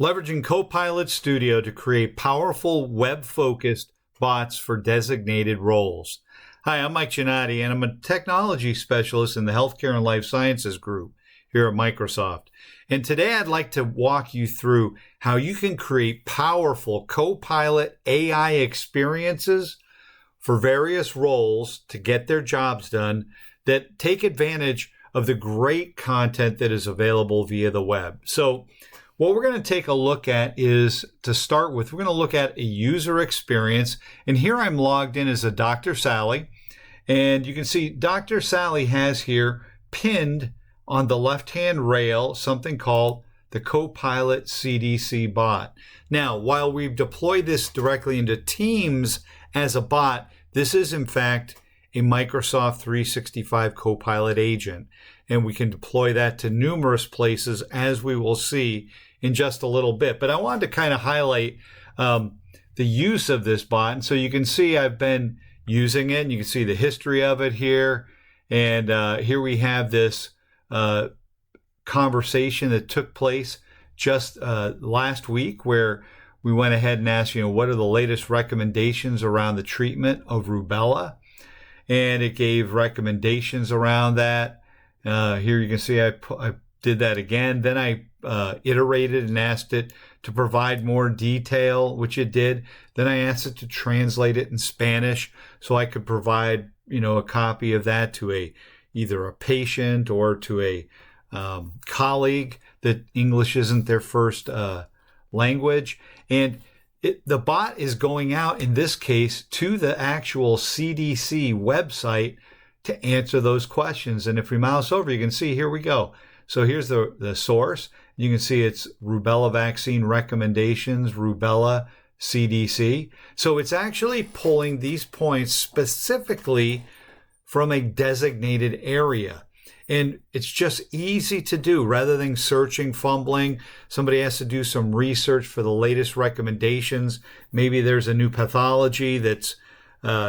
Leveraging Copilot Studio to create powerful web-focused bots for designated roles. Hi, I'm Mike Giannotti, and I'm a technology specialist in the Healthcare and Life Sciences group here at Microsoft. And today I'd like to walk you through how you can create powerful Copilot AI experiences for various roles to get their jobs done that take advantage of the great content that is available via the web. So what we're going to take a look at is, to start with, we're going to look at a user experience. And here I'm logged in as a Dr. Sally. And you can see Dr. Sally has here pinned on the left-hand rail something called the Copilot CDC bot. Now, while we've deployed this directly into Teams as a bot, this is in fact a Microsoft 365 Copilot agent. And we can deploy that to numerous places, as we will see in just a little bit. But I wanted to kind of highlight the use of this bot. And so you can see I've been using it, and you can see the history of it here. And here we have this conversation that took place just last week, where we went ahead and asked, what are the latest recommendations around the treatment of rubella? And it gave recommendations around that. Here you can see I did that again. Then I iterated and asked it to provide more detail, which it did. Then I asked it to translate it in Spanish so I could provide, a copy of that to either a patient or to a colleague that English isn't their first language. And the bot is going out, in this case, to the actual CDC website to answer those questions. And if we mouse over, you can see, here we go. So here's the source. You can see it's rubella vaccine recommendations, rubella CDC. So it's actually pulling these points specifically from a designated area. And it's just easy to do rather than searching, fumbling. Somebody has to do some research for the latest recommendations. Maybe there's a new pathology that's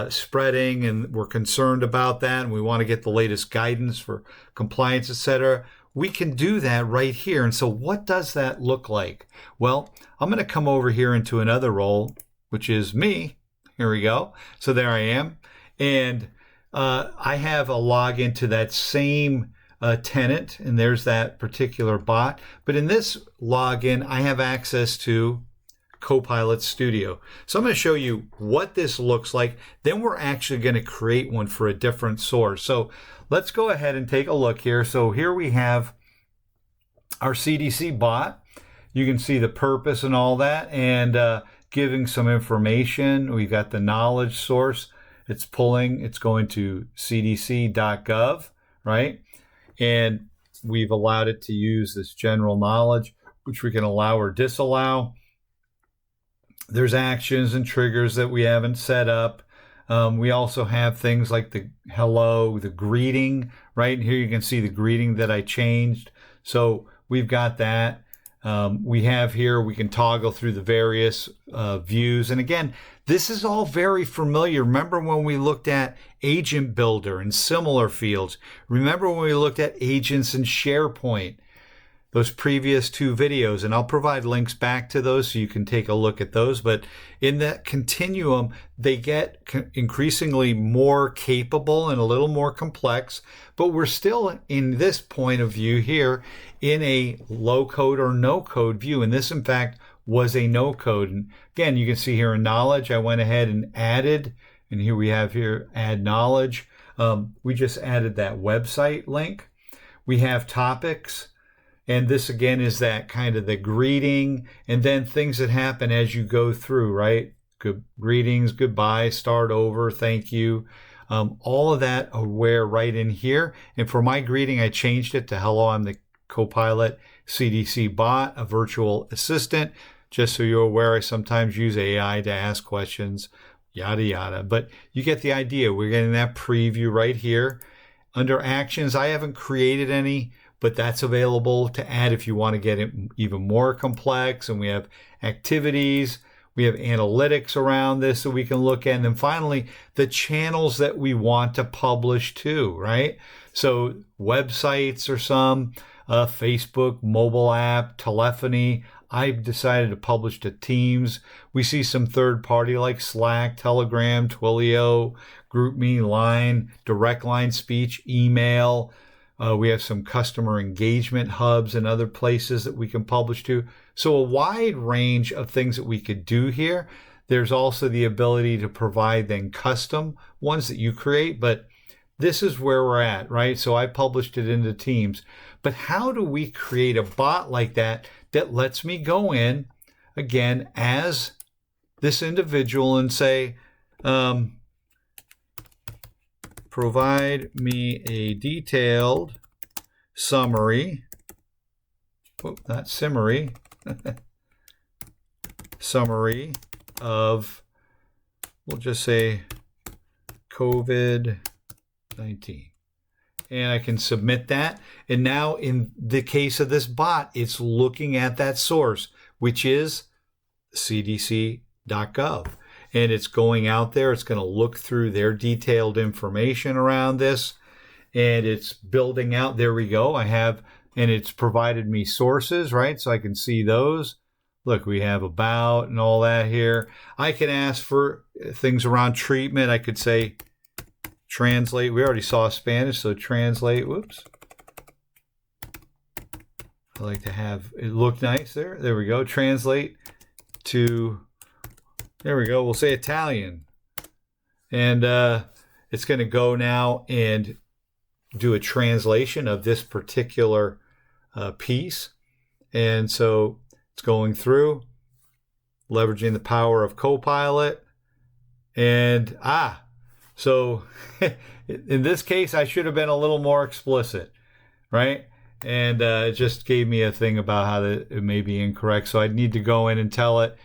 spreading and we're concerned about that and we want to get the latest guidance for compliance, etc. We can do that right here. And so what does that look like? Well, I'm going to come over here into another role, which is me. Here we go. So there I am. And I have a login to that same tenant, and there's that particular bot. But in this login, I have access to Copilot Studio. So I'm going to show you what this looks like. Then we're actually going to create one for a different source. So let's go ahead and take a look here. So here we have our CDC bot. You can see the purpose and all that, and giving some information. We've got the knowledge source. It's going to cdc.gov, right? And we've allowed it to use this general knowledge, which we can allow or disallow. There's actions and triggers that we haven't set up. We also have things like the hello, the greeting, right? And here you can see the greeting that I changed. So we've got that. We have here, we can toggle through the various views. And again, this is all very familiar. Remember when we looked at Agent Builder and similar fields? Remember when we looked at agents in SharePoint? Those previous two videos, and I'll provide links back to those so you can take a look at those. But in that continuum, they get increasingly more capable and a little more complex, but we're still in this point of view here in a low code or no code view. And this, in fact, was a no code. And again, you can see here in knowledge, I went ahead and added, and here we have here, add knowledge. We just added that website link. We have topics. And this, again, is that kind of the greeting and then things that happen as you go through, right? Good greetings, goodbye, start over, thank you. All of that aware right in here. And for my greeting, I changed it to hello, I'm the Copilot CDC bot, a virtual assistant. Just so you're aware, I sometimes use AI to ask questions, yada, yada. But you get the idea. We're getting that preview right here. Under actions, I haven't created any, but that's available to add if you want to get it even more complex. And we have activities, we have analytics around this that we can look at. And then finally, the channels that we want to publish to, right? So websites are some, Facebook, mobile app, telephony. I've decided to publish to Teams. We see some third party like Slack, Telegram, Twilio, GroupMe, Line, direct line speech, email. We have some customer engagement hubs and other places that we can publish to. So a wide range of things that we could do here. There's also the ability to provide then custom ones that you create, but this is where we're at, right? So I published it into Teams. But how do we create a bot like that that lets me go in, again, as this individual and say, provide me a detailed summary, not summary, summary of, we'll just say COVID-19. And I can submit that. And now in the case of this bot, it's looking at that source, which is cdc.gov. And it's going out there. It's going to look through their detailed information around this. And it's building out. There we go. And it's provided me sources, right? So I can see those. Look, we have about and all that here. I can ask for things around treatment. I could say, translate. We already saw Spanish, so translate. Whoops. I like to have it look nice there. There we go. Translate to, there we go. We'll say Italian. And it's going to go now and do a translation of this particular piece. And so it's going through, leveraging the power of Copilot. And, so in this case, I should have been a little more explicit, right? And it just gave me a thing about how it may be incorrect. So I'd need to go in and tell it,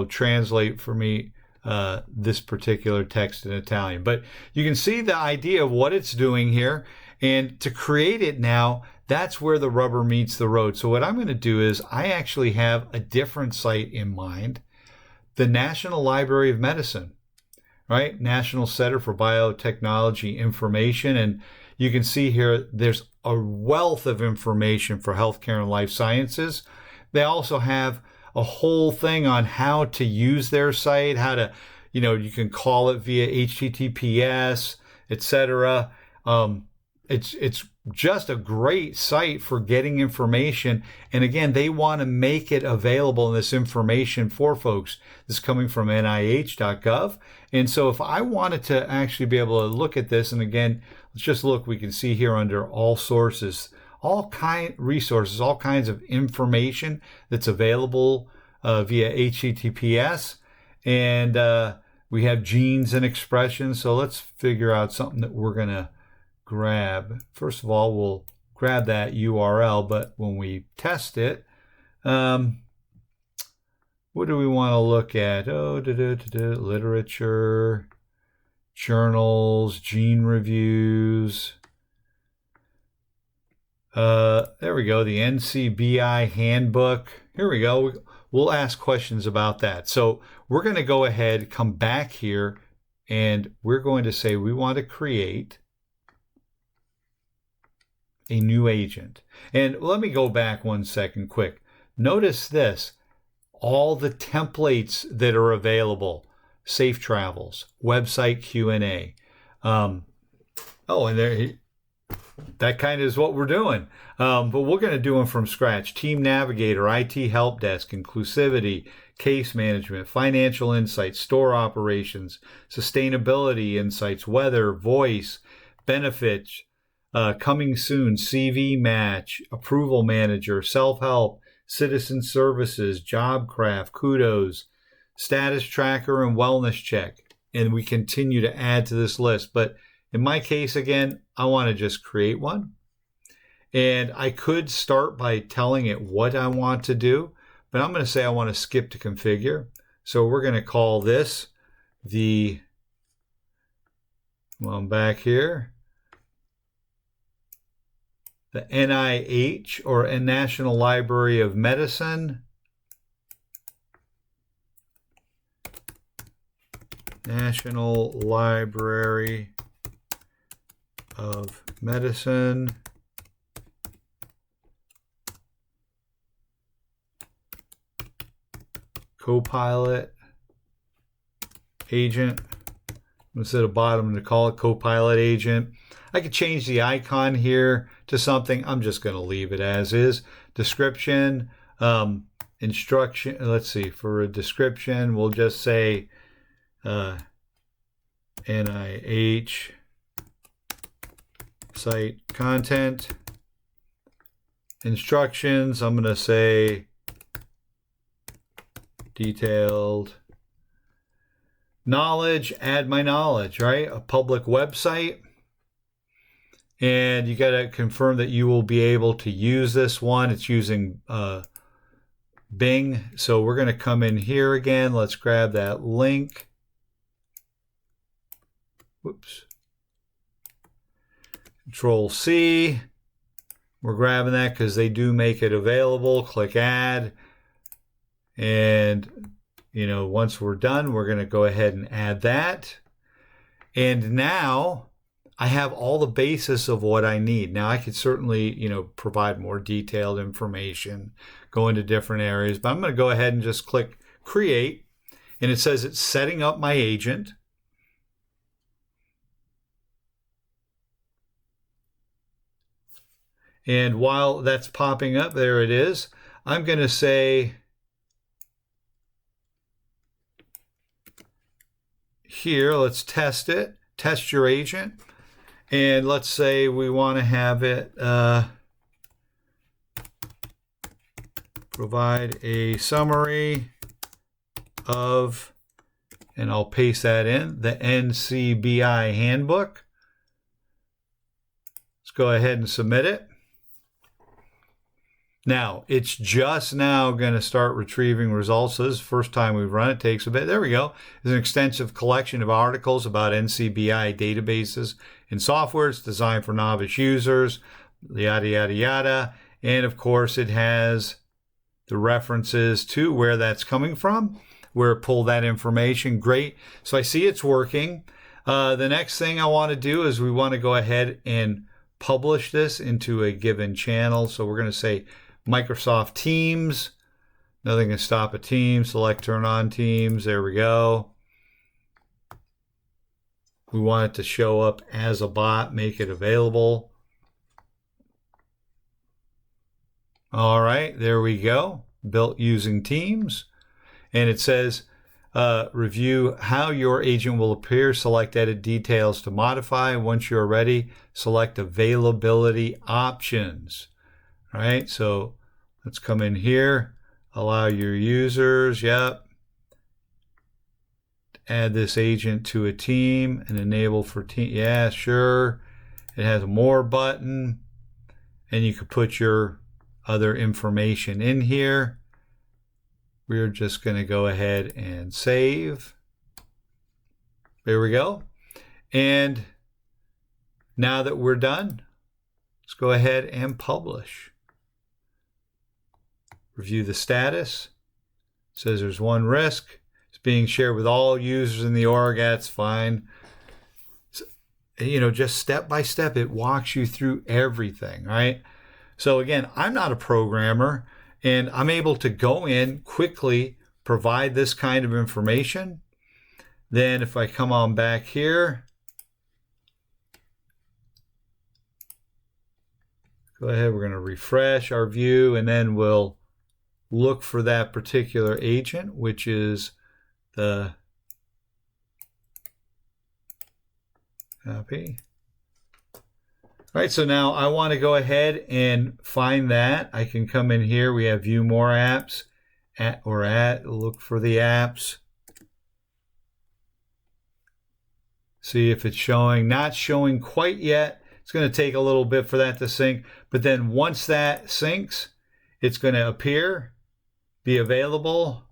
translate for me this particular text in Italian. But you can see the idea of what it's doing here. And to create it now, that's where the rubber meets the road. So what I'm going to do is I actually have a different site in mind, the National Library of Medicine. Right? National Center for Biotechnology Information. And you can see here, there's a wealth of information for healthcare and life sciences. They also have a whole thing on how to use their site, how to, you can call it via HTTPS, etc. It's just a great site for getting information. And again, they want to make it available in this information for folks. This is coming from NIH.gov. And so if I wanted to actually be able to look at this, and again, let's just look, we can see here under all sources, resources, all kinds of information that's available via HTTPS. And we have genes and expressions. So let's figure out something that we're going to grab. First of all, we'll grab that URL, but when we test it, what do we want to look at? Literature, journals, gene reviews. There we go, the NCBI handbook. Here we go. We'll ask questions about that. So we're going to go ahead, come back here, and we're going to say we want to create a new agent. And let me go back 1 second quick. Notice this, all the templates that are available, safe travels, website Q&A. And there, that kind of is what we're doing. But we're going to do them from scratch. Team Navigator, IT Help Desk, Inclusivity, Case Management, Financial Insights, Store Operations, Sustainability Insights, Weather, Voice, Benefits, Coming Soon, CV Match, Approval Manager, Self-Help, Citizen Services, JobCraft, Kudos, Status Tracker, and Wellness Check. And we continue to add to this list. But in my case, again, I want to just create one. And I could start by telling it what I want to do, but I'm going to say I want to skip to configure. So we're going to call this back here, the NIH, or National Library of Medicine. National Library of Medicine Copilot agent. Instead of bottom, I'm going to call it Copilot agent. I could change the icon here to something. I'm just going to leave it as is. Description, instruction. Let's see. For a description, we'll just say NIH site content. Instructions, I'm going to say detailed knowledge, add my knowledge, right? A public website. And you got to confirm that you will be able to use this one. It's using Bing. So we're going to come in here again. Let's grab that link. Whoops. Control C. We're grabbing that because they do make it available. Click add. And, once we're done, we're going to go ahead and add that. And now I have all the basis of what I need. Now I could certainly, provide more detailed information, go into different areas, but I'm going to go ahead and just click create. And it says it's setting up my agent. And while that's popping up, there it is. I'm going to say here, let's test it. Test your agent. And let's say we want to have it provide a summary of, and I'll paste that in, the NCBI handbook. Let's go ahead and submit it. Now, it's just now going to start retrieving results. This is the first time we've run it. Takes a bit. There we go. There's an extensive collection of articles about NCBI databases and software. It's designed for novice users, yada, yada, yada. And, of course, it has the references to where that's coming from, where it pulled that information. Great. So I see it's working. The next thing I want to do is we want to go ahead and publish this into a given channel. So we're going to say Microsoft Teams. Nothing can stop a team. Select turn on Teams. There we go. We want it to show up as a bot. Make it available. All right, there we go. Built using Teams. And it says review how your agent will appear. Select edit details to modify. Once you're ready, select availability options. All right, so let's come in here, allow your users, yep. Add this agent to a team and enable for team, yeah, sure. It has a more button and you could put your other information in here. We're just gonna go ahead and save. There we go. And now that we're done, let's go ahead and publish. Review the status. It says there's one risk. It's being shared with all users in the org. That's fine. So, just step by step, it walks you through everything, right? So again, I'm not a programmer, and I'm able to go in quickly, provide this kind of information. Then if I come on back here, go ahead, we're going to refresh our view, and then we'll look for that particular agent, which is the copy. All right, so now I want to go ahead and find that. I can come in here. We have view more apps, look for the apps. See if it's showing. Not showing quite yet. It's going to take a little bit for that to sync. But then once that syncs, it's going to appear, be available,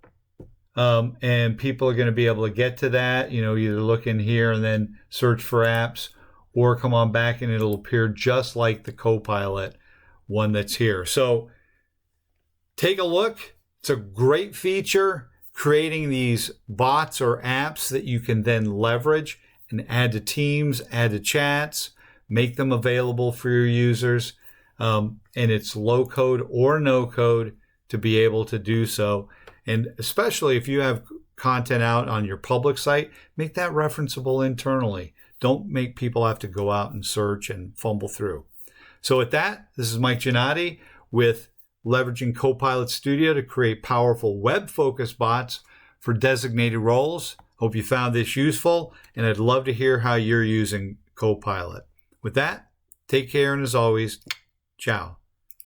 and people are going to be able to get to that. Either look in here and then search for apps, or come on back and it'll appear just like the Copilot one that's here. So take a look. It's a great feature, creating these bots or apps that you can then leverage and add to teams, add to chats, make them available for your users. And it's low code or no code to be able to do so. And especially if you have content out on your public site, make that referenceable internally. Don't make people have to go out and search and fumble through. So with that, this is Mike Giannotti with leveraging Copilot Studio to create powerful web-focused bots for designated roles. Hope you found this useful, and I'd love to hear how you're using Copilot. With that, take care, and as always, ciao.